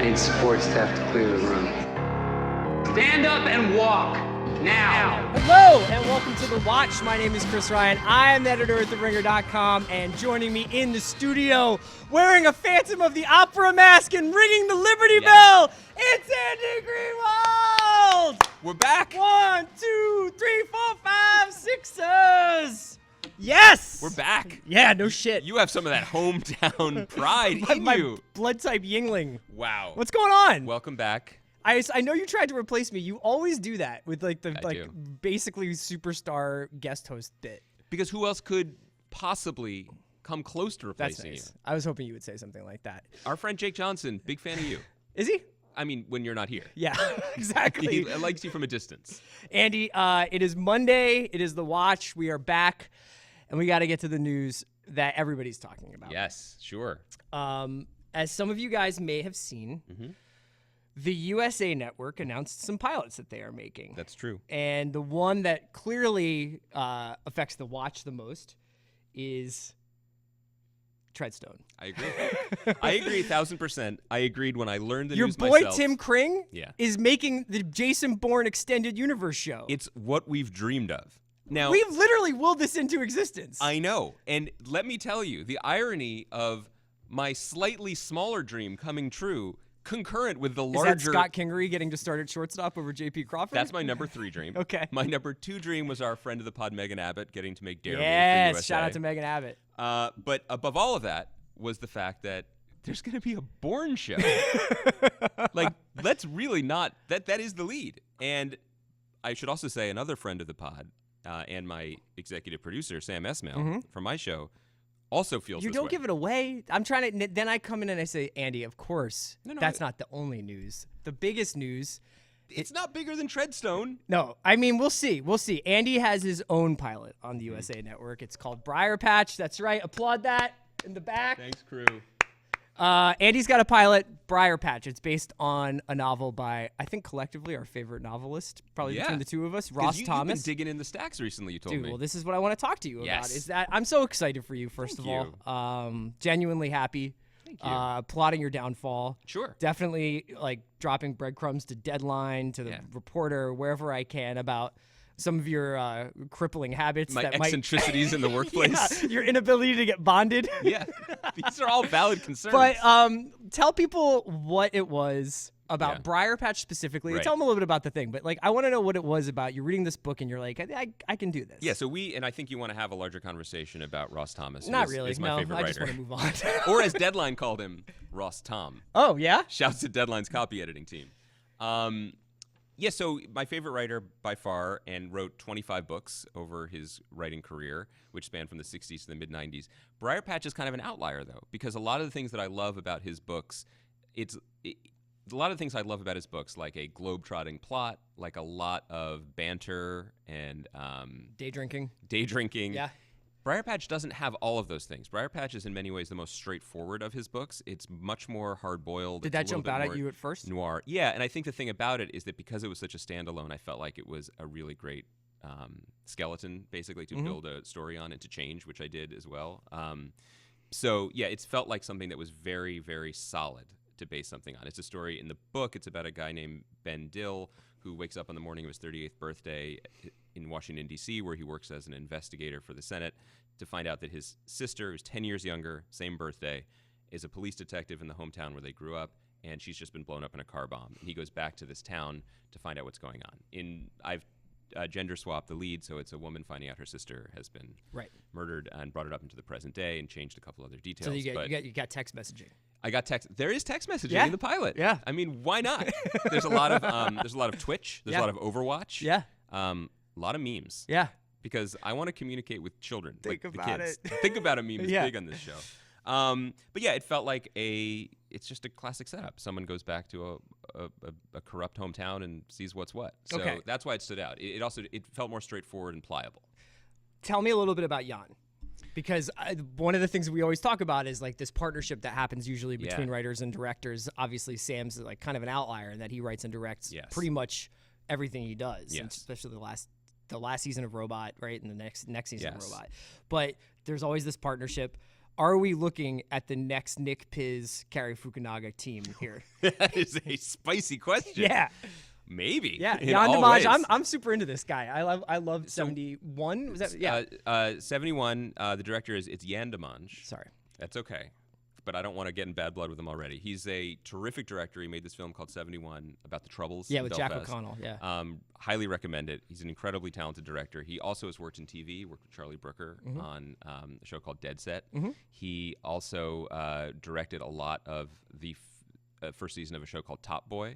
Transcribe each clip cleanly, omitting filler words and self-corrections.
trained support staff to clear the room. Stand up and walk. Now. Hello, and welcome to The Watch. My name is Chris Ryan. I am the editor at TheRinger.com, and joining me in the studio, wearing a Phantom of the Opera mask and ringing the Liberty Bell, it's Andy Greenwald! We're back! 1, 2, 3, 4, 5, 6ers! Yes! We're back. Yeah, no shit. You have some of that hometown pride in my you. blood type Yingling. Wow. What's going on? Welcome back. I know you tried to replace me. You always do that with I do. Basically superstar guest host bit. Because who else could possibly come close to That's replacing nice. you? I was hoping you would say something like that. Our friend Jake Johnson, big fan of you. Is he? I mean, when you're not here. Yeah, exactly. He likes you from a distance. Andy, it is Monday. It is The Watch. We are back, and we got to get to the news that everybody's talking about. Yes, sure. As some of you guys may have seen, the USA Network announced some pilots that they are making. That's true. And the one that clearly affects The Watch the most is Treadstone. I agree. I agree 1,000%. I agreed when I learned the Your news boy myself. Tim Kring Yeah. is making the Jason Bourne Extended Universe show. It's what we've dreamed of. Now, We've literally willed this into existence. I know. And let me tell you, the irony of my slightly smaller dream coming true concurrent with the Is larger... that Scott Kingery getting to start at shortstop over J.P. Crawford? That's my number 3 dream. Okay. My number 2 dream was our friend of the pod, Megan Abbott, getting to make Daredevil for Yes, USA. shout out to Megan Abbott. But above all of that was the fact that there's going to be a Bourne show. Like, let's really not... That is the lead. And I should also say another friend of the pod and my executive producer, Sam Esmail, from my show, also feels You this don't way. give it away. I'm trying to. Then I come in and I say, Andy, of course, No, that's not the only news. The biggest news. It's not bigger than Treadstone. No, I mean we'll see. We'll see. Andy has his own pilot on the USA Network. It's called Briarpatch. That's right. Applaud that in the back. Thanks, crew. Andy's got a pilot, Briarpatch. It's based on a novel by, I think, collectively our favorite novelist, probably between the two of us, Ross Thomas. You've been digging in the stacks recently, you told Dude, me. well, this is what I want to talk to you about. Yes. Is that I'm so excited for you, first Thank of all. Genuinely happy. Thank you. Plotting your downfall. Sure. Definitely like dropping breadcrumbs to Deadline, to the Reporter, wherever I can about some of your crippling habits. My that eccentricities in the workplace. Yeah, your inability to get bonded. Yeah. These are all valid concerns. But tell people what it was about Briarpatch specifically. Right. Tell them a little bit about the thing. But like, I want to know what it was about. You're reading this book and you're like, I can do this. Yeah, so and I think you want to have a larger conversation about Ross Thomas. Not who really. is my No, favorite I writer. just want to move on. Or as Deadline called him, Ross Tom. Oh, yeah? Shouts to Deadline's copy editing team. Yeah, so my favorite writer by far, and wrote 25 books over his writing career, which spanned from the 60s to the mid-90s. Briarpatch is kind of an outlier, though, because a lot of the things that I love about his books, a lot of the things I love about his books, like a globe-trotting plot, like a lot of banter and Day drinking. Yeah. Briarpatch doesn't have all of those things. Briarpatch is in many ways the most straightforward of his books. It's much more hard-boiled. Did that jump out at you at first? Noir. Yeah, and I think the thing about it is that because it was such a standalone, I felt like it was a really great skeleton, basically, to build a story on and to change, which I did as well. So, yeah, it's felt like something that was very, very solid to base something on. It's a story in the book. It's about a guy named Ben Dill who wakes up on the morning of his 38th birthday in Washington, D.C., where he works as an investigator for the Senate, to find out that his sister, who's 10 years younger, same birthday, is a police detective in the hometown where they grew up, and she's just been blown up in a car bomb. And he goes back to this town to find out what's going on. I've gender swapped the lead, so it's a woman finding out her sister has been murdered and brought it up into the present day and changed a couple other details. So you got text messaging. I got text. There is text messaging in the pilot. Yeah. I mean, why not? There's a lot of Twitch. There's a lot of Overwatch. Yeah. A lot of memes. Yeah. Because I want to communicate with children. Think like about the kids. it. Think about a meme is big on this show. But yeah, it felt like it's just a classic setup. Someone goes back to a corrupt hometown and sees what's what. So that's why it stood out. It felt more straightforward and pliable. Tell me a little bit about Jan. Because one of the things we always talk about is like this partnership that happens usually between writers and directors. Obviously, Sam's like kind of an outlier in that he writes and directs pretty much everything he does, and especially the last season of Robot, right, and the next season of Robot. But there's always this partnership. are we looking at the next Nick Piz, Cary Fukunaga team here? That is a spicy question. Yeah. Maybe. Yeah, in Jan all Dimash. ways. I'm super into this guy. I love 71. Was that? Yeah. 71. The director it's Jan Dimash. Sorry. That's okay, but I don't want to get in bad blood with him already. He's a terrific director. He made this film called 71 about the Troubles. Yeah, in with Belfast. Jack O'Connell. Yeah. Highly recommend it. He's an incredibly talented director. He also has worked in TV. Worked with Charlie Brooker on a show called Dead Set. He also directed a lot of the first season of a show called Top Boy.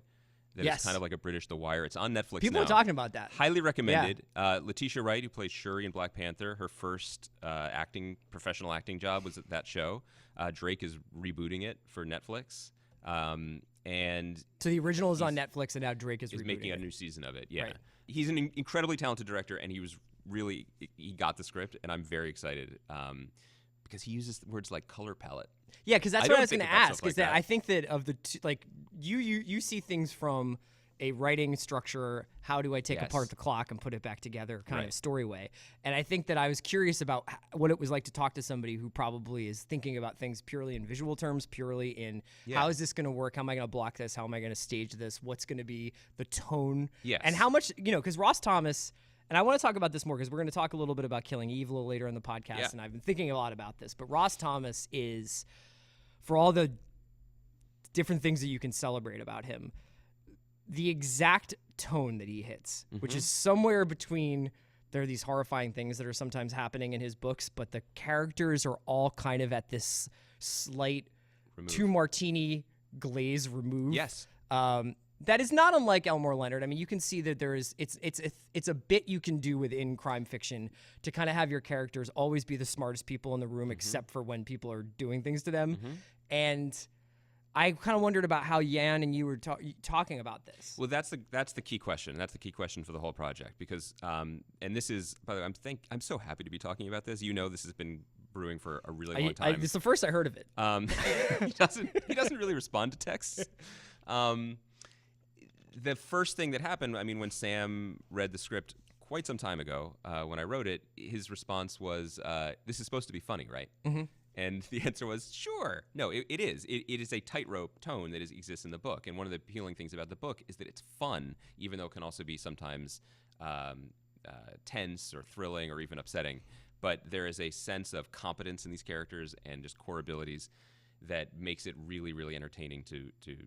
That is kind of like a British The Wire. It's on Netflix People now. are talking about that. Highly recommended. Letitia Wright, who plays Shuri in Black Panther, her first professional acting job was at that show. Drake is rebooting it for Netflix. And so the original is on Netflix, and now Drake is making a new season of it. Yeah. Right. He's an incredibly talented director, and he got the script, and I'm very excited because he uses words like color palette. Yeah, because that's what I was going to ask. Like I think that of the you see things from a writing structure. How do I take apart the clock and put it back together, kind of story way? And I think that I was curious about what it was like to talk to somebody who probably is thinking about things purely in visual terms, purely in how is this going to work? How am I going to block this? How am I going to stage this? What's going to be the tone? Yes. And how much because Ross Thomas. And I want to talk about this more because we're going to talk a little bit about Killing Eve a little later in the podcast, and I've been thinking a lot about this. But Ross Thomas is, for all the different things that you can celebrate about him, the exact tone that he hits, which is somewhere between there are these horrifying things that are sometimes happening in his books, but the characters are all kind of at this slight two martini glaze remove. Yes. That is not unlike Elmore Leonard. I mean, you can see that there is it's a bit you can do within crime fiction to kind of have your characters always be the smartest people in the room, except for when people are doing things to them. And I kind of wondered about how Jan and you were talking about this. Well, that's the key question. That's the key question for the whole project because, and this is, by the way, I'm so happy to be talking about this. This has been brewing for a really long time. This is the first I heard of it. He doesn't really respond to texts. The first thing that happened, I mean, when Sam read the script quite some time ago, when I wrote it, his response was, "This is supposed to be funny, right?" And the answer was, "Sure." No, it is. It is a tightrope tone that exists in the book. And one of the appealing things about the book is that it's fun, even though it can also be sometimes tense or thrilling or even upsetting. But there is a sense of competence in these characters and just core abilities that makes it really, really entertaining to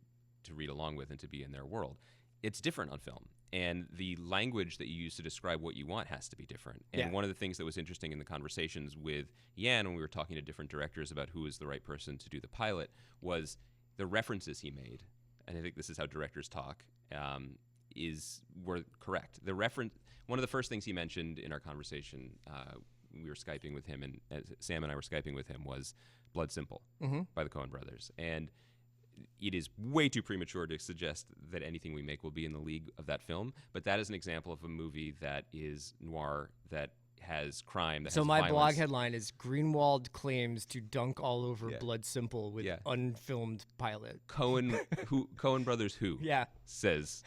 read along with and to be in their world. It's different on film, and the language that you use to describe what you want has to be different. And one of the things that was interesting in the conversations with Jan when we were talking to different directors about who is the right person to do the pilot was the references he made, and I think this is how directors talk, were correct. One of the first things he mentioned in our conversation, we were Skyping with him, and Sam and I were Skyping with him, was Blood Simple by the Coen brothers. And it is way too premature to suggest that anything we make will be in the league of that film, but that is an example of a movie that is noir, that has crime, that has my violence. blog headline is Greenwald claims to dunk all over Blood Simple with unfilmed pilot. Coen brothers who says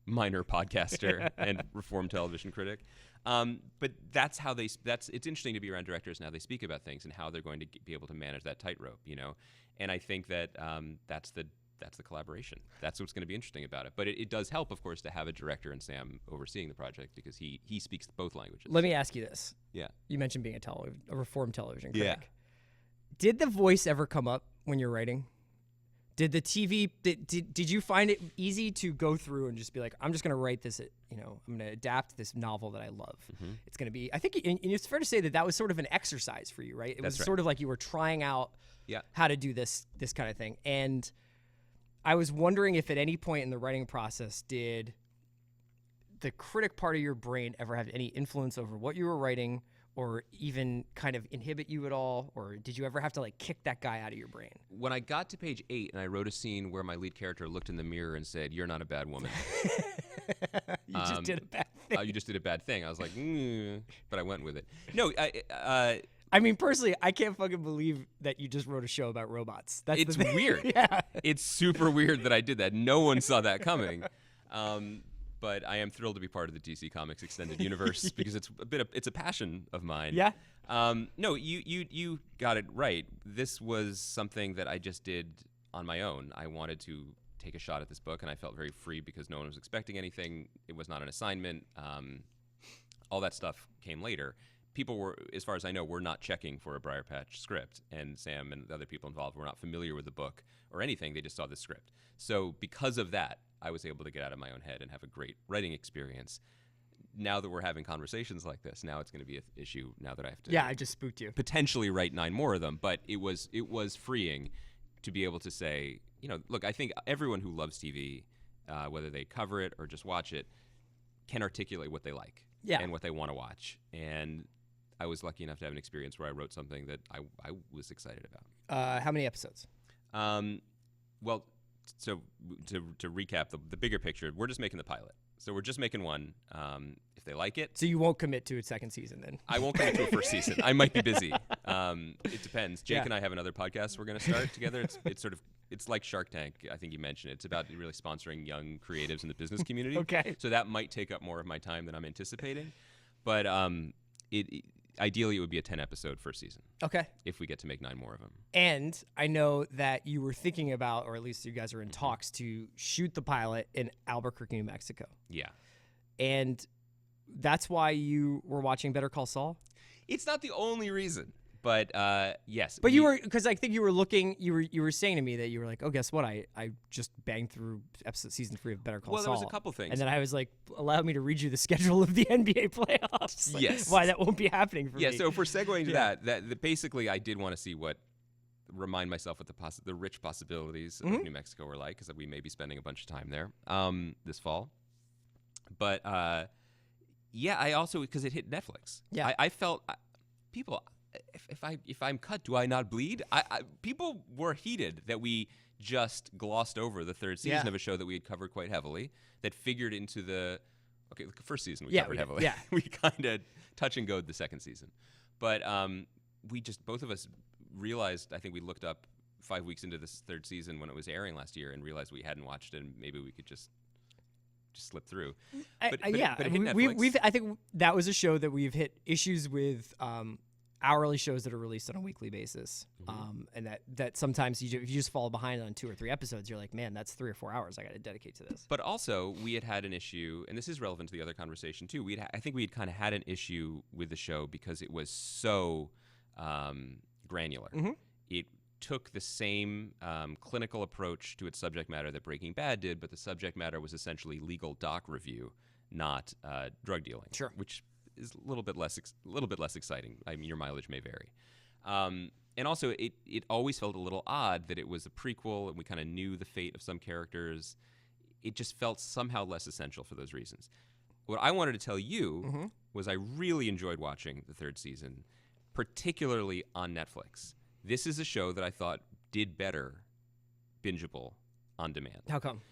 minor podcaster and reformed television critic. But that's how it's interesting to be around directors and how they speak about things and how they're going to be able to manage that tightrope, And I think that that's the collaboration. That's what's going to be interesting about it. But it does help, of course, to have a director and Sam overseeing the project because he speaks both languages. Let me ask you this. Yeah. You mentioned being a reformed television critic. Yeah. Did the voice ever come up when you're writing? Did the TV did you find it easy to go through and just be like, I'm just going to write this, I'm going to adapt this novel that I love. It's going to be, I think, and it's fair to say that was sort of an exercise for you, right? It was sort of like you were trying out how to do this kind of thing. And I was wondering if at any point in the writing process, did the critic part of your brain ever have any influence over what you were writing or even kind of inhibit you at all? Or did you ever have to kick that guy out of your brain? When I got to page 8 and I wrote a scene where my lead character looked in the mirror and said, "You're not a bad woman." You just did a bad thing. You just did a bad thing. I was like, but I went with it. No, I mean, personally, I can't fucking believe that you just wrote a show about robots. It's weird. Yeah. It's super weird that I did that. No one saw that coming. but I am thrilled to be part of the DC Comics extended universe because it's a passion of mine. Yeah. No, you got it right. This was something that I just did on my own. I wanted to take a shot at this book, and I felt very free because no one was expecting anything. It was not an assignment. All that stuff came later. People were, as far as I know, were not checking for a Briarpatch script, and Sam and the other people involved were not familiar with the book or anything. They just saw the script. So because of that, I was able to get out of my own head and have a great writing experience. Now that we're having conversations like this, now it's going to be an issue now that I have to Yeah, I just spooked you. potentially write 9 more of them. But it was freeing to be able to say, look, I think everyone who loves TV, whether they cover it or just watch it, can articulate what they like and what they want to watch. And I was lucky enough to have an experience where I wrote something that I was excited about. How many episodes? Well, so to recap the bigger picture, we're just making the pilot. So we're just making one. If they like it. So you won't commit to a second season then? I won't commit to a first season. I might be busy. It depends. Jake and I have another podcast we're going to start together. It's like Shark Tank. I think you mentioned it. It's about really sponsoring young creatives in the business community. Okay. So that might take up more of my time than I'm anticipating. But ideally, it would be a 10-episode first season. Okay. If we get to make 9 more of them. And I know that you were thinking about, or at least you guys are in talks, to shoot the pilot in Albuquerque, New Mexico. Yeah. And that's why you were watching Better Call Saul? It's not the only reason. But yes. But you were, because I think you were looking, you were saying to me that you were like, oh, guess what? I just banged through season 3 of Better Call Saul. Well, there was a couple things. And then I was like, allow me to read you the schedule of the NBA playoffs. Like, yes. Why that won't be happening for me. Yeah, so if we're segueing to that basically I did want to see remind myself what the rich possibilities of New Mexico were like, because we may be spending a bunch of time there this fall. But I also, because it hit Netflix. Yeah. I felt people... If I'm cut, do I not bleed? People were heated that we just glossed over the 3rd season of a show that we had covered quite heavily, that figured into the first season we covered heavily. Yeah. We kind of touch and go'd the 2nd season. But we just, both of us realized, I think we looked up 5 weeks into this 3rd season when it was airing last year and realized we hadn't watched it and maybe we could just slip through. But it hit Netflix. I think that was a show that we've hit issues with hourly shows that are released on a weekly basis, and that sometimes if you just fall behind on 2 or 3 episodes, you're like, man, that's 3 or 4 hours I got to dedicate to this. But also, we had an issue, and this is relevant to the other conversation too. I think we had kind of had an issue with the show because it was so granular. It took the same clinical approach to its subject matter that Breaking Bad did, but the subject matter was essentially legal doc review, not drug dealing. Sure. Which is a little bit less exciting. I mean, your mileage may vary. And also, it always felt a little odd that it was a prequel and we kind of knew the fate of some characters. It just felt somehow less essential for those reasons. What I wanted to tell you was I really enjoyed watching the 3rd season, particularly on Netflix. This is a show that I thought did better bingeable on demand. How come?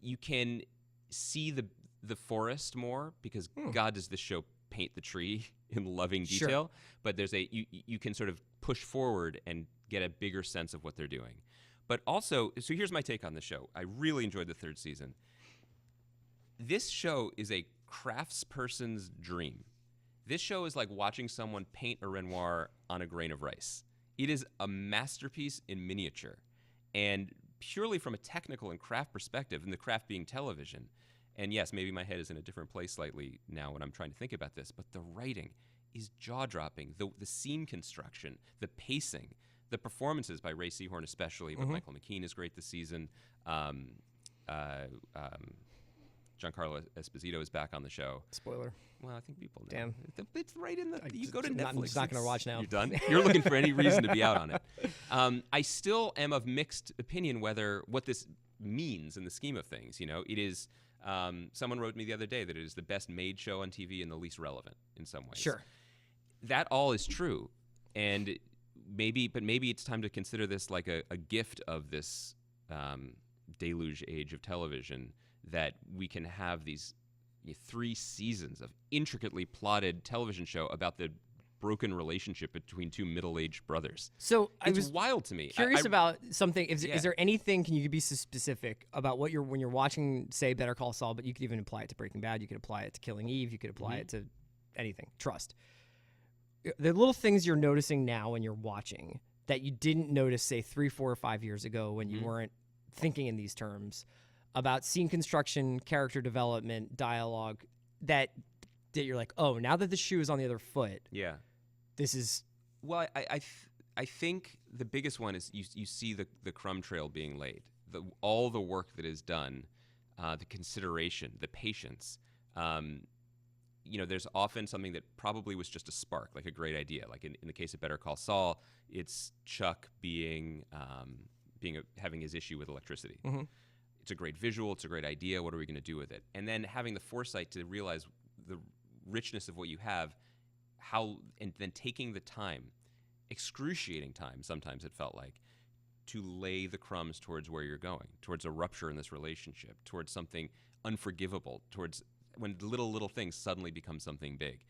You can see the forest more because God does this show paint the tree in loving detail, but there's you can sort of push forward and get a bigger sense of what they're doing. But also, so here's my take on the show. I really enjoyed the 3rd season. This show is a craftsperson's dream. This show is like watching someone paint a Renoir on a grain of rice. It is a masterpiece in miniature. And purely from a technical and craft perspective, and the craft being television, and yes, maybe my head is in a different place slightly now when I'm trying to think about this, but the writing is jaw-dropping. The scene construction, the pacing, the performances by Ray Seahorn especially, but Michael McKean is great this season. Giancarlo Esposito is back on the show. Spoiler. Well, I think people know. Damn. It's right in the... You go to Netflix. I'm just not going to watch now. You're done? You're looking for any reason to be out on it. I still am of mixed opinion what this means in the scheme of things. It is... someone wrote me the other day that it is the best made show on TV and the least relevant in some ways. Sure. That all is true. And maybe it's time to consider this like a gift of this deluge age of television, that we can have these 3 seasons of intricately plotted television show about the broken relationship between two middle-aged brothers. So I It's was wild to me. curious about something. Is Yeah. there anything? Can you be specific about what when you're watching, say, Better Call Saul? But you could even apply it to Breaking Bad. You could apply it to Killing Eve. You could apply it to anything. Trust. The little things you're noticing now when you're watching that you didn't notice, say, 3, 4, or 5 years ago when you weren't thinking in these terms about scene construction, character development, dialogue, that you're like, oh, now that the shoe is on the other foot, Yeah. this is Well, I think the biggest one is you see the crumb trail being laid. All the work that is done, the consideration, the patience. There's often something that probably was just a spark, like a great idea. Like in the case of Better Call Saul, it's Chuck having his issue with electricity. It's a great visual. It's a great idea. What are we going to do with it? And then having the foresight to realize the richness of what you have, and then taking the time, excruciating time, sometimes it felt like, to lay the crumbs towards where you're going, towards a rupture in this relationship, towards something unforgivable, towards when little things suddenly become something big.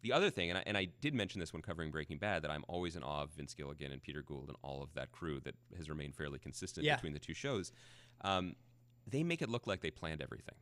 The other thing, and I did mention this when covering Breaking Bad, that I'm always in awe of Vince Gilligan and Peter Gould and all of that crew that has remained fairly consistent between the two shows. They make it look like they planned everything.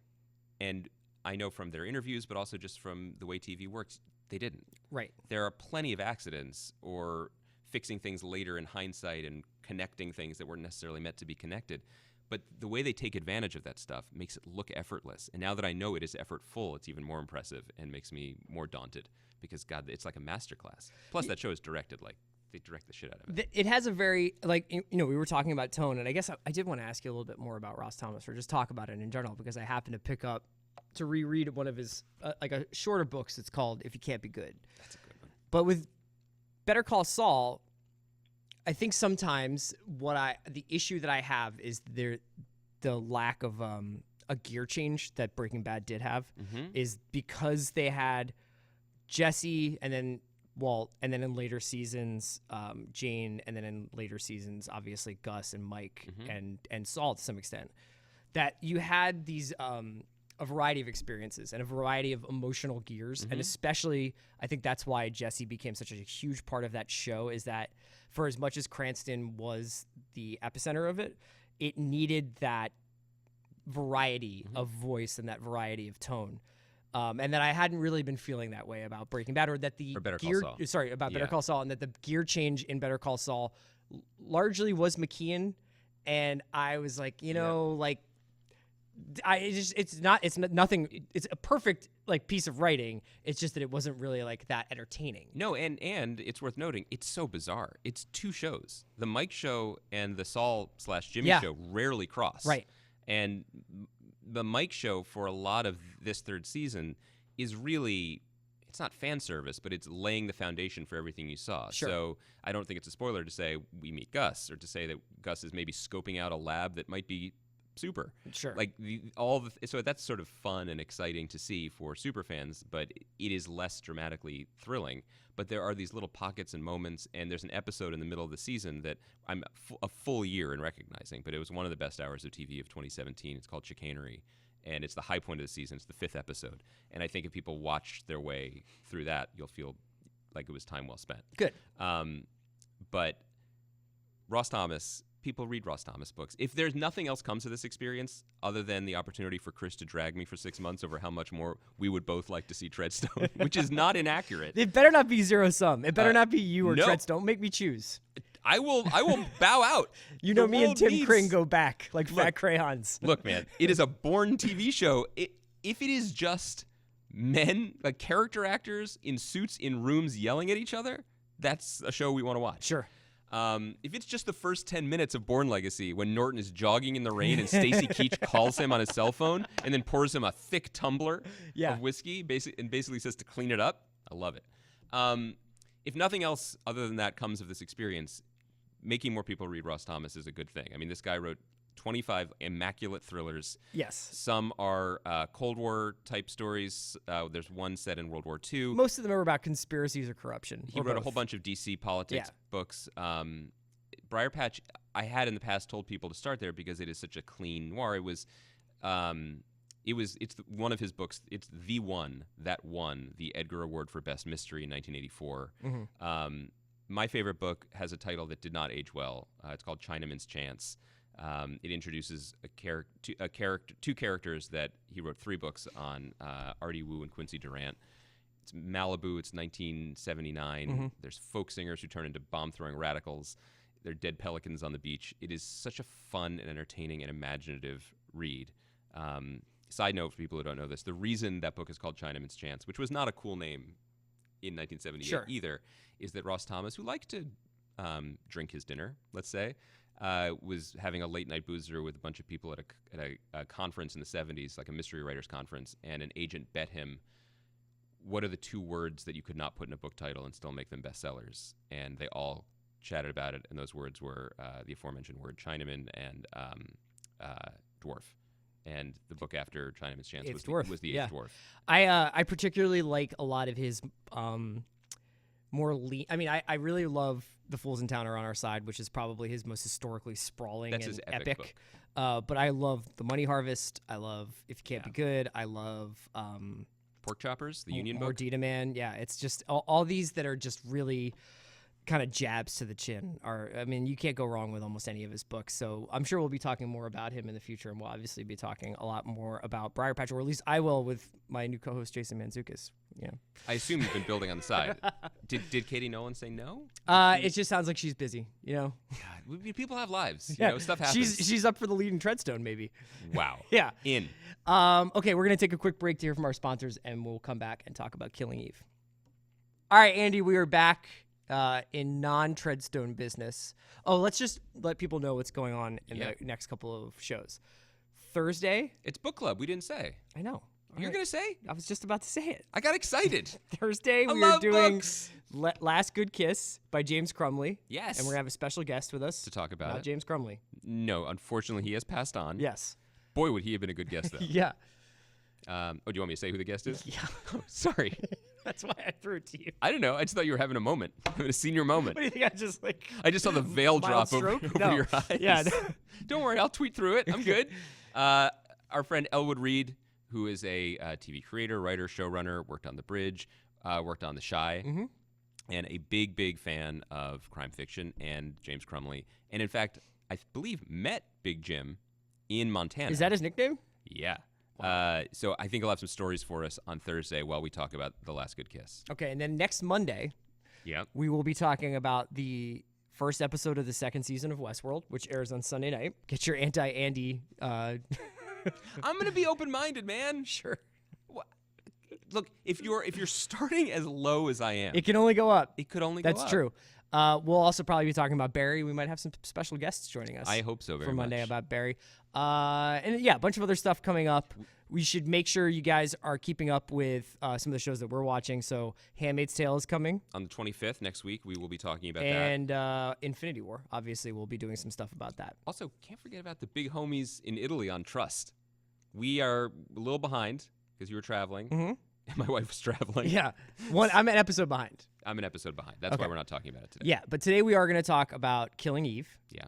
And I know from their interviews, but also just from the way TV works, they didn't. right. There are plenty of accidents or fixing things later in hindsight and connecting things that weren't necessarily meant to be connected. But the way they take advantage of that stuff makes it look effortless. And now that I know it is effortful, it's even more impressive and makes me more daunted because, God, it's like a masterclass. Plus, that show is directed like they direct the shit out of it. It has a very, we were talking about tone, and I guess I did want to ask you a little bit more about Ross Thomas, or just talk about it in general, because I happened to pick up to reread one of his, a shorter books. It's called If You Can't Be Good. That's a good one. But with Better Call Saul, I think sometimes the issue that I have is the lack of a gear change that Breaking Bad did have, is because they had Jesse and then Walt, and then in later seasons Jane, and then in later seasons obviously Gus and Mike and Saul to some extent, that you had these a variety of experiences and a variety of emotional gears. And especially, I think that's why Jesse became such a huge part of that show, is that for as much as Cranston was the epicenter of it, it needed that variety of voice and that variety of tone. And that I hadn't really been feeling that way about Breaking Bad, or that the Better Call gear, Saul. Better Call Saul, and that the gear change in Better Call Saul largely was McKeon. And I was like, it's nothing. It's a perfect piece of writing. It's just that it wasn't really that entertaining. No, and it's worth noting, it's so bizarre. It's two shows. The Mike show and the Saul/Jimmy show rarely cross. Right. And the Mike show, for a lot of this third season, is really, it's not fan service, but it's laying the foundation for everything you saw. Sure. So I don't think it's a spoiler to say we meet Gus, or to say that Gus is maybe scoping out a lab that might be super. Sure. So that's sort of fun and exciting to see for super fans, but it is less dramatically thrilling. But there are these little pockets and moments, and there's an episode in the middle of the season that I'm a full year in recognizing, but it was one of the best hours of TV of 2017. It's called Chicanery, and it's the high point of the season. It's the 5th episode, and I think if people watch their way through that, you'll feel like it was time well spent. Good. But Ross Thomas, people read Ross Thomas books. If there's nothing else comes of this experience other than the opportunity for Chris to drag me for 6 months over how much more we would both like to see Treadstone, which is not inaccurate. It better not be zero sum. It better not be you or no. Treadstone. Make me choose. I will bow out. You know, The me and world Tim needs- Kring go back like fat crayons. Look, man, it is a born TV show. If it is just men, like character actors in suits in rooms yelling at each other, that's a show we want to watch. Sure. If it's just the first 10 minutes of Bourne Legacy when Norton is jogging in the rain and Stacy Keach calls him on his cell phone and then pours him a thick tumbler of whiskey and basically says to clean it up, I love it. If nothing else other than that comes of this experience, making more people read Ross Thomas is a good thing. I mean, this guy wrote 25 immaculate thrillers. Yes. Some are Cold War type stories. There's one set in World War II. Most of them are about conspiracies or corruption. He wrote a whole bunch of DC politics books. Briarpatch, I had in the past told people to start there because it is such a clean noir. It was one of his books. It's the one that won the Edgar Award for Best Mystery in 1984. My favorite book has a title that did not age well. It's called Chinaman's Chance. It introduces two characters that he wrote 3 books on, Artie Wu and Quincy Durant. It's Malibu. It's 1979. There's folk singers who turn into bomb-throwing radicals. They're dead pelicans on the beach. It is such a fun and entertaining and imaginative read. Side note for people who don't know this, the reason that book is called Chinaman's Chance, which was not a cool name in 1978 either, is that Ross Thomas, who liked to drink his dinner, let's say, was having a late-night boozer with a bunch of people at a conference in the 70s, like a mystery writers conference, and an agent bet him, what are the 2 words that you could not put in a book title and still make them bestsellers? And they all chatted about it, and those words were the aforementioned word Chinaman and dwarf. And the book after Chinaman's Chance was the Eighth Dwarf. I particularly like a lot of his more lean. I mean, I really love The Fools in Town Are on Our Side, which is probably his most historically sprawling and his epic. But I love The Money Harvest. I love If You Can't Be Good. I love Pork Choppers, the Union book. Mordita Man. Yeah, it's just all these that are just really kind of jabs to the chin you can't go wrong with almost any of his books. So I'm sure we'll be talking more about him in the future, and we'll obviously be talking a lot more about Briarpatch, or at least I will with my new co-host Jason Mantzoukas. Yeah, I assume you've been building on the side. Did Katie Nolan say no? It just sounds like she's busy. God, people have lives. You know, stuff happens. She's up for the lead in Treadstone, maybe. Wow. Yeah. In. Okay, we're gonna take a quick break to hear from our sponsors, and we'll come back and talk about Killing Eve. All right, Andy, we are back. In non-Treadstone business. Oh, let's just let people know what's going on in the next couple of shows. Thursday. It's book club. We didn't say. I know. You're going to say? I was just about to say it. I got excited. Thursday, we are doing Last Good Kiss by James Crumley. Yes. And we're going to have a special guest with us. To talk about it. James Crumley. No, unfortunately, he has passed on. Yes. Boy, would he have been a good guest, though. Yeah. Do you want me to say who the guest is? Yeah. Oh, sorry. That's why I threw it to you. I don't know. I just thought you were having a moment, having a senior moment. What do you think? I just saw the veil drop over your eyes. Yeah. Don't worry. I'll tweet through it. I'm good. Our friend Elwood Reed, who is a TV creator, writer, showrunner, worked on The Bridge, worked on The Chi, and a big, big fan of crime fiction and James Crumley. And in fact, I believe met Big Jim in Montana. Is that his nickname? Yeah. Wow. So I think he'll have some stories for us on Thursday while we talk about The Last Good Kiss. Okay, and then next Monday, we will be talking about the first episode of the 2nd season of Westworld, which airs on Sunday night. Get your anti-Andy. I'm gonna be open-minded, man. Sure. Look, if you're starting as low as I am, it can only go up. It could only go up. That's true. We'll also probably be talking about Barry. We might have some special guests joining us. I hope so very much. For Monday about Barry. And yeah, a bunch of other stuff coming up. We should make sure you guys are keeping up with some of the shows that we're watching. So Handmaid's Tale is coming. On the 25th, next week, we will be talking about that. And Infinity War. Obviously, we'll be doing some stuff about that. Also, can't forget about the big homies in Italy on Trust. We are a little behind because you were traveling. Mm-hmm. And my wife was traveling. Yeah. I'm an episode behind. I'm an episode behind. That's why we're not talking about it today. Yeah, but today we are going to talk about Killing Eve. Yeah.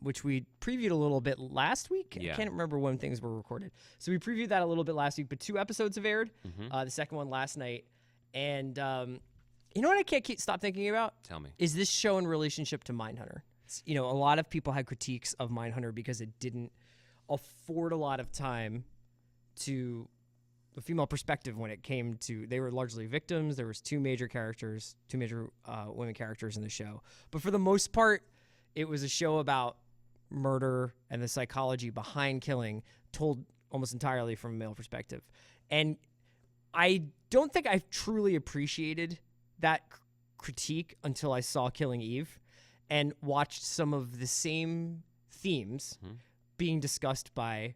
Which we previewed a little bit last week. Yeah. I can't remember when things were recorded. So we previewed that a little bit last week, but 2 episodes have aired. The second one last night. And you know what I can't stop thinking about? Tell me. Is this show in relationship to Mindhunter? A lot of people had critiques of Mindhunter because it didn't afford a lot of time to the female perspective when it came to, they were largely victims. There was 2 major women characters in the show. But for the most part, it was a show about murder and the psychology behind killing, told almost entirely from a male perspective. And I don't think I truly appreciated that critique until I saw Killing Eve and watched some of the same themes being discussed by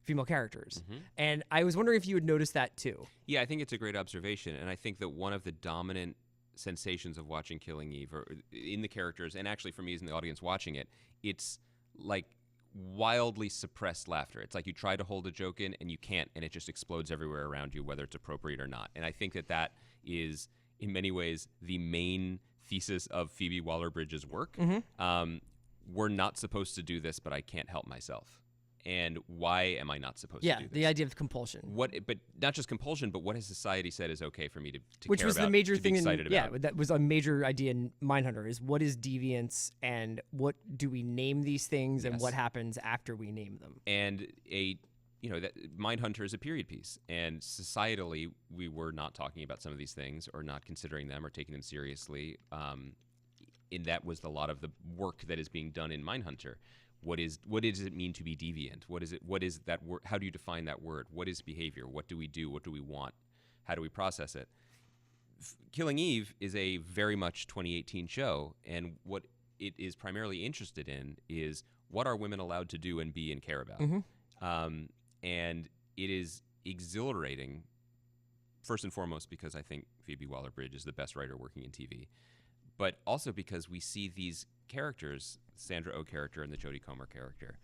female characters. And I was wondering if you would notice that too. Yeah, I think it's a great observation. And I think that one of the dominant sensations of watching Killing Eve, or in the characters, and actually for me as in the audience watching it, it's like wildly suppressed laughter. It's like you try to hold a joke in and you can't, and it just explodes everywhere around you, whether it's appropriate or not. And I think that is, in many ways, the main thesis of Phoebe Waller Bridges' work. We're not supposed to do this, but I can't help myself. And why am I not supposed Yeah, to do this? the idea of compulsion. But not just compulsion, but what has society said is okay for me to Which care was about, the major to be thing excited about. that was a major idea in Mindhunter is what is deviance and what do we name these things and Yes. what happens after we name them. And that Mindhunter is a period piece, and societally we were not talking about some of these things or not considering them or taking them seriously. And that was a lot of the work that is being done in Mindhunter. What does it mean to be deviant? What is that word? How do you define that word? What is behavior? What do we do? What do we want? How do we process it? Killing Eve is a very much 2018 show, and what it is primarily interested in is what are women allowed to do and be and care about. And it is exhilarating, first and foremost, because I think Phoebe Waller Bridges is the best writer working in TV, but also because we see these characters, Sandra Oh character and the Jodie Comer character,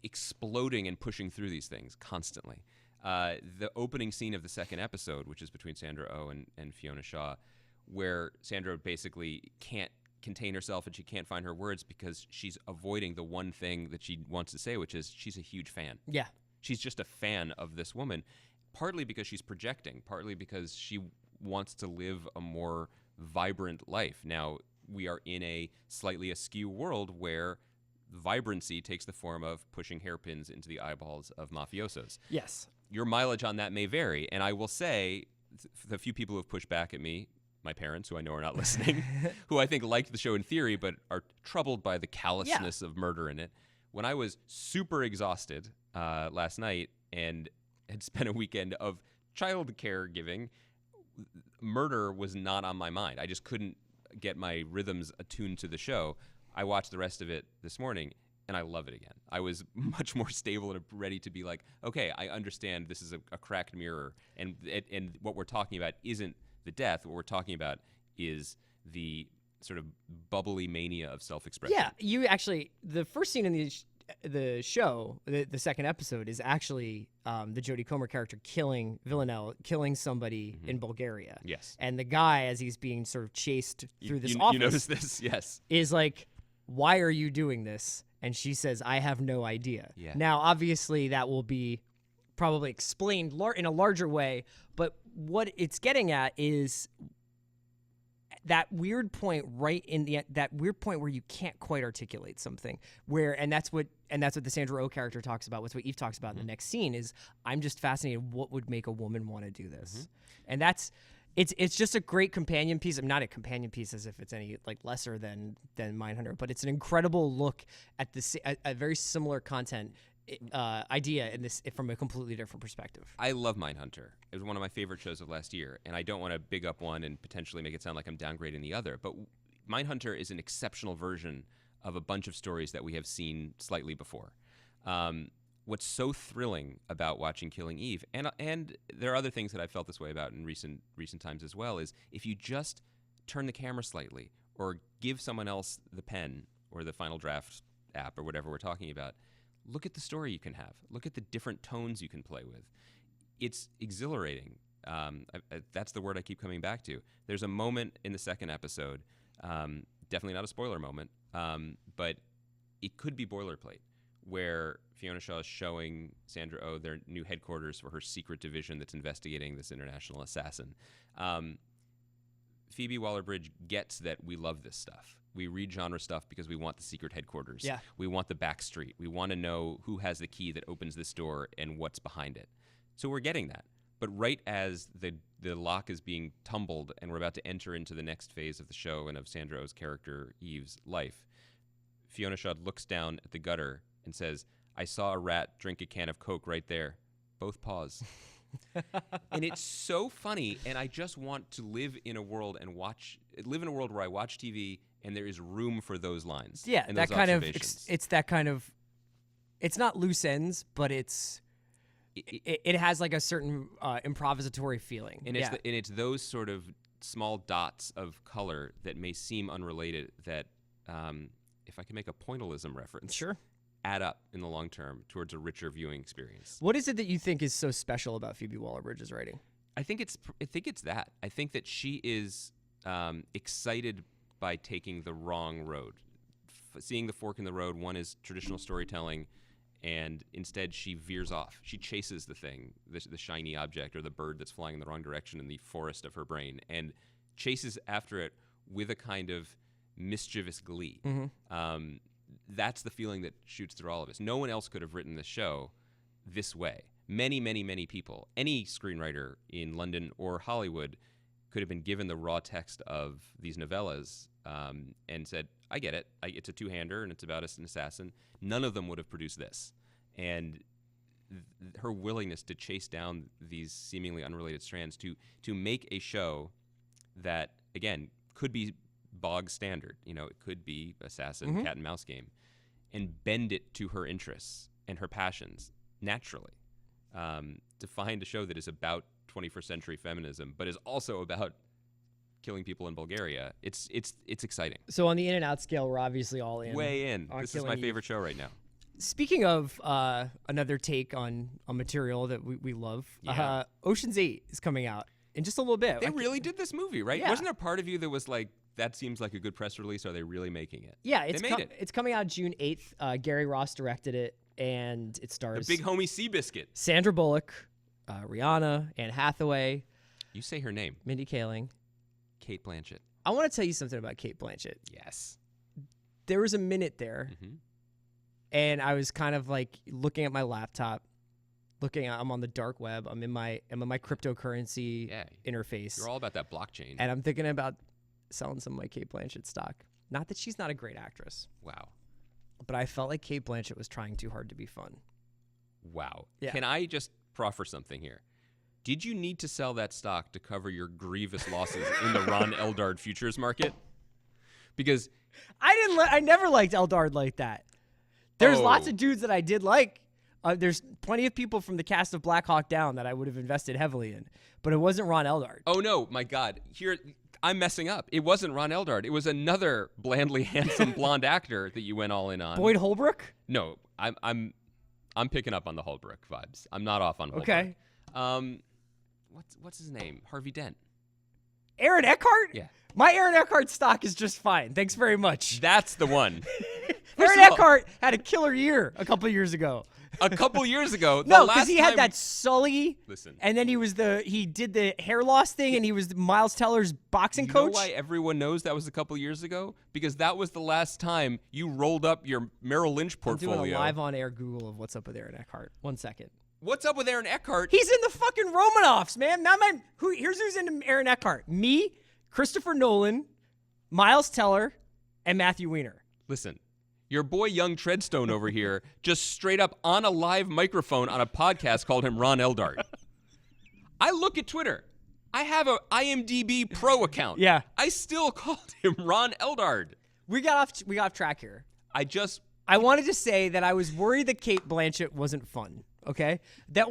exploding and pushing through these things constantly. The opening scene of the second episode, which is between Sandra Oh and Fiona Shaw, where Sandra basically can't contain herself and she can't find her words because she's avoiding the one thing that she wants to say, which is she's a huge fan. Yeah. She's just a fan of this woman, partly because she's projecting, partly because she wants to live a more vibrant life. Now, we are in a slightly askew world where vibrancy takes the form of pushing hairpins into the eyeballs of mafiosos. Yes. Your mileage on that may vary, and I will say the few people who have pushed back at me, my parents, who I know are not listening, who I think liked the show in theory but are troubled by the callousness of murder in it. When I was super exhausted last night and had spent a weekend of child caregiving, murder was not on my mind. I just couldn't get my rhythms attuned to the show. I watched the rest of it this morning, and I love it again. I was much more stable and ready to be like, okay, I understand this is a cracked mirror, and what we're talking about isn't the death. What we're talking about is the sort of bubbly mania of self-expression. Yeah, you actually, the first scene in the show, the second episode, is actually the Jodie Comer character killing somebody in Bulgaria. Yes. And the guy, as he's being sort of chased through this you office, notice this? Yes. is like, why are you doing this? And she says, I have no idea. Yeah. Now, obviously, that will be probably explained in a larger way, but what it's getting at is that weird point that weird point where you can't quite articulate something, and that's what the Sandra Oh character talks about. What's what Eve talks about in the next scene is, I'm just fascinated what would make a woman want to do this. And that's it's just a great companion piece. I'm not a companion piece as if it's any like lesser than Mindhunter, but it's an incredible look at a very similar content idea in this from a completely different perspective. I love Mindhunter. It was one of my favorite shows of last year, and I don't want to big up one and potentially make it sound like I'm downgrading the other, but Mindhunter is an exceptional version of a bunch of stories that we have seen slightly before. What's so thrilling about watching Killing Eve, and there are other things that I felt this way about in recent times as well, is if you just turn the camera slightly or give someone else the pen or the Final Draft app or whatever we're talking about, look at the story you can have. Look at the different tones you can play with. It's exhilarating. That's the word I keep coming back to. There's a moment in the second episode, definitely not a spoiler moment, but it could be boilerplate, where Fiona Shaw is showing Sandra Oh their new headquarters for her secret division that's investigating this international assassin. Phoebe Waller-Bridge gets that we love this stuff. We read genre stuff because we want the secret headquarters. Yeah. We want the back street. We want to know who has the key that opens this door and what's behind it. So we're getting that. But right as the lock is being tumbled and we're about to enter into the next phase of the show and of Sandra Oh's character Eve's life, Fiona Shaw looks down at the gutter and says, I saw a rat drink a can of Coke right there. Both paws. And it's so funny, and I just want to live in a world where I watch TV and there is room for those lines. Yeah, and that those kind of observations. it's that kind of, it's not loose ends, but it has like a certain improvisatory feeling. And it's those sort of small dots of color that may seem unrelated that, if I can make a pointillism reference, Sure. add up in the long term towards a richer viewing experience. What is it that you think is so special about Phoebe Waller-Bridges' writing? I think it's that. I think that she is excited by taking the wrong road, seeing the fork in the road. One is traditional storytelling, and instead she veers off. She chases the thing, the shiny object or the bird that's flying in the wrong direction in the forest of her brain, and chases after it with a kind of mischievous glee. That's the feeling that shoots through all of us. No one else could have written this show this way. Many, many, many people, any screenwriter in London or Hollywood could have been given the raw text of these novellas and said, I get it. It's a two-hander and it's about an assassin. None of them would have produced this. And her willingness to chase down these seemingly unrelated strands to make a show that, again, could be bog standard. You know, it could be assassin, cat and mouse game, and bend it to her interests and her passions naturally. To find a show that is about 21st century feminism, but is also about killing people in Bulgaria, it's exciting. So on the in and out scale, we're obviously all in. Way in. This is my favorite show right now. Speaking of another take on material that we love, Ocean's 8 is coming out in just a little bit. They really did this movie, right? Yeah. Wasn't there a part of you that was like, that seems like a good press release? Are they really making it? Yeah, they made it. It's coming out June 8th. Gary Ross directed it, and it stars the big homie Seabiscuit, Sandra Bullock, Rihanna, Anne Hathaway. You say her name. Mindy Kaling. Cate Blanchett. I want to tell you something about Cate Blanchett. Yes. There was a minute there, and I was kind of like looking at my laptop, I'm on the dark web. I'm in my cryptocurrency interface. You're all about that blockchain. And I'm thinking about selling some of my Cate Blanchett stock. Not that she's not a great actress. Wow. But I felt like Cate Blanchett was trying too hard to be fun. Wow. Yeah. Can I just proffer something here? Did you need to sell that stock to cover your grievous losses in the Ron Eldard futures market? Because I never liked Eldard like that. There's lots Oh. of dudes that I did like. There's plenty of people from the cast of Black Hawk Down that I would have invested heavily in, but it wasn't Ron Eldard. oh no, my God! Here I'm messing up. It wasn't Ron Eldard. It was another blandly handsome blonde actor that you went all in on. Boyd Holbrook? No, I'm picking up on the Holbrook vibes. I'm not off on Holbrook. Okay. What's his name? Harvey Dent. Aaron Eckhart? Yeah. My Aaron Eckhart stock is just fine. Thanks very much. That's the one. Aaron Eckhart had a killer year a couple years ago. A couple years ago. No, because he had that Sully. Listen. And then he did the hair loss thing, and he was Miles Teller's boxing You coach. know why everyone knows that was a couple years ago? Because that was the last time you rolled up your Merrill Lynch portfolio. I'm doing a live on air Google of what's up with Aaron Eckhart. 1 second. What's up with Aaron Eckhart? He's in the fucking Romanoffs, man. Here's who's into Aaron Eckhart. Me, Christopher Nolan, Miles Teller, and Matthew Weiner. Listen, your boy Young Treadstone over here just straight up on a live microphone on a podcast called him Ron Eldard. I look at Twitter. I have a IMDb Pro account. Yeah. I still called him Ron Eldard. We got off track here. I wanted to say that I was worried that Cate Blanchett wasn't fun. Okay, that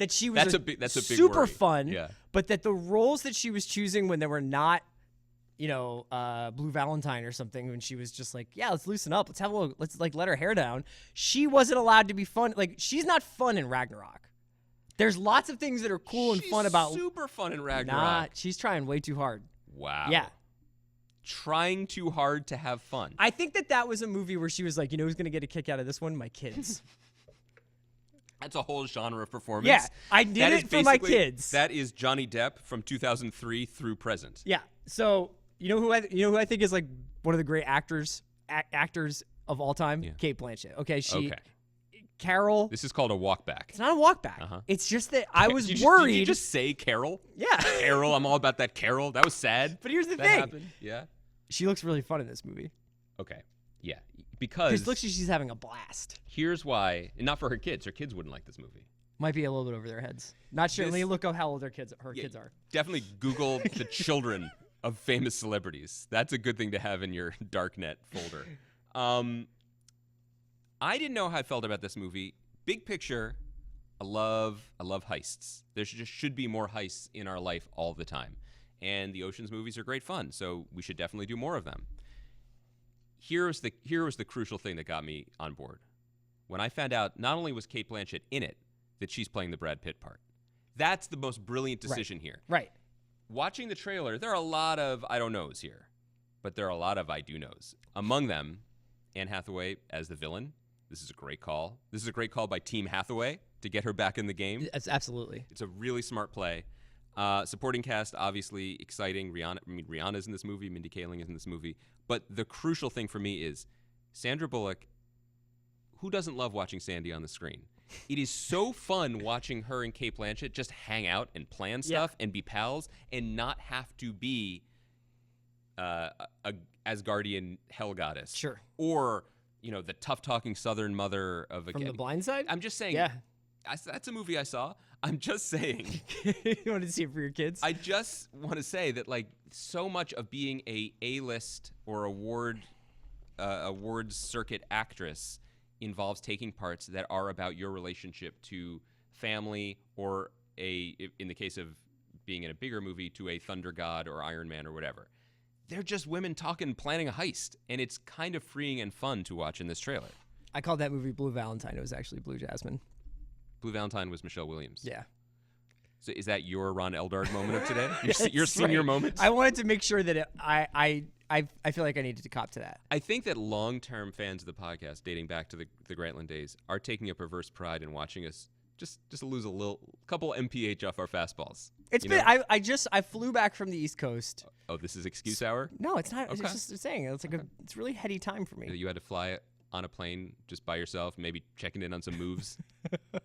she was that's a big super worry. fun. Yeah. But that the roles that she was choosing when they were not, Blue Valentine or something, when she was just like, yeah, let's loosen up, let's like let her hair down. She wasn't allowed to be fun. Like, she's not fun in Ragnarok. There's lots of things that are cool and fun about. Super fun in Ragnarok. Nah, she's trying way too hard. Wow. Yeah. Trying too hard to have fun. I think that was a movie where she was like, who's gonna get a kick out of this one? My kids. That's a whole genre of performance. Yeah, I did it for my kids. That is Johnny Depp from 2003 through present. Yeah. So who I think is like one of the great actors of all time? Yeah. Cate Blanchett. Okay. Okay. Carol. This is called a walk back. It's not a walk back. It's just that I was worried. Did you just say Carol? Yeah. Carol. I'm all about that Carol. That was sad. But here's the that thing. Happened. Yeah. She looks really fun in this movie. Okay. Yeah. Because it looks like she's having a blast. Here's why, and not for her kids. Her kids wouldn't like this movie. Might be a little bit over their heads. Not sure. Let me look up how old her kids are. Definitely Google the children of famous celebrities. That's a good thing to have in your darknet folder. I didn't know how I felt about this movie. Big picture, I love heists. There should be more heists in our life all the time. And the Ocean's movies are great fun, so we should definitely do more of them. Here was the crucial thing that got me on board. When I found out not only was Cate Blanchett in it, that she's playing the Brad Pitt part. That's the most brilliant decision here. Right. Watching the trailer, there are a lot of I don't knows here, but there are a lot of I do knows. Among them, Anne Hathaway as the villain This is a great call. This is a great call by Team Hathaway to get her back in the game. It's absolutely. It's a really smart play. Supporting cast, obviously exciting. Rihanna's in this movie. Mindy Kaling is in this movie. But the crucial thing for me is Sandra Bullock. Who doesn't love watching Sandy on the screen? It is so fun watching her and Cate Blanchett just hang out and plan stuff and be pals and not have to be a Asgardian hell goddess. Sure. Or, the tough-talking Southern mother of a... From The Blind Side? I'm just saying... Yeah. That's a movie I saw. I'm just saying. You wanted to see it for your kids? I just want to say that, so much of being a A-list or awards circuit actress involves taking parts that are about your relationship to family or in the case of being in a bigger movie, to a thunder god or Iron Man or whatever. They're just women talking, planning a heist, and it's kind of freeing and fun to watch in this trailer. I called that movie Blue Valentine. It was actually Blue Jasmine. Blue Valentine was Michelle Williams. Yeah. So is that your Ron Eldard moment of today? Your senior moment? I wanted to make sure that I feel like I needed to cop to that. I think that long-term fans of the podcast, dating back to the Grantland days, are taking a perverse pride in watching us just lose a couple MPH off our fastballs. It's been I flew back from the East Coast. Oh, this is excuse hour? No, it's not. Okay. It's just saying it's it's a really heady time for me. You had to fly on a plane just by yourself, maybe checking in on some moves,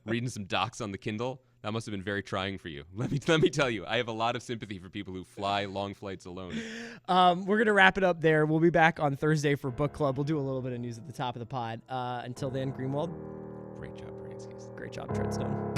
reading some docs on the Kindle. That must have been very trying for you. Let me tell you, I have a lot of sympathy for people who fly long flights alone. We're going to wrap it up there. We'll be back on Thursday for book club. We'll do a little bit of news at the top of the pod. Until then, Greenwald. Great job, Bransky's. Great job, Treadstone.